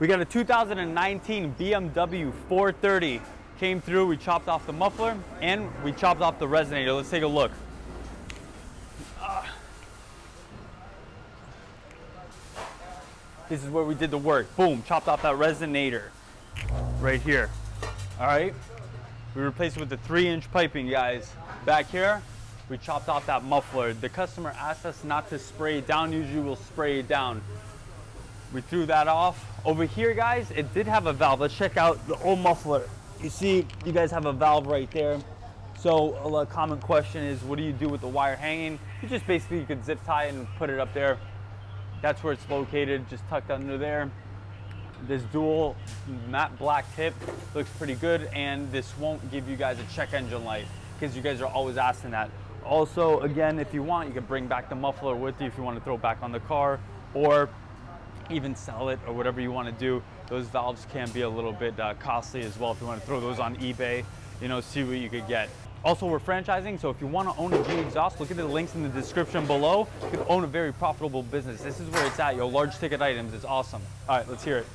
We got a 2019 BMW 430. Came through, we chopped off the muffler, and we chopped off the resonator. Let's take a look. This is where we did the work. Boom, chopped off that resonator right here. All right, we replaced it with the 3-inch piping, guys. Back here, we chopped off that muffler. The customer asked us not to spray it down. Usually we'll spray it down. We threw that off. Over here, guys, it did have a valve. Let's check out the old muffler. You see, you guys have a valve right there. So a common question is, what do you do with the wire hanging? You just basically, you could zip tie it and put it up there. That's where it's located, just tucked under there. This dual matte black tip looks pretty good, and this won't give you guys a check engine light, because you guys are always asking that. Also, again, if you want, you can bring back the muffler with you if you want to throw it back on the car, or even sell it, or whatever you want to do. Those valves can be a little bit costly as well if you want to throw those on eBay, you know, see what you could get. Also, we're franchising, so if you want to own a G exhaust, look at the links in the description below. You can own a very profitable business. This is where it's at, yo. Large ticket items, it's awesome. All right, let's hear it.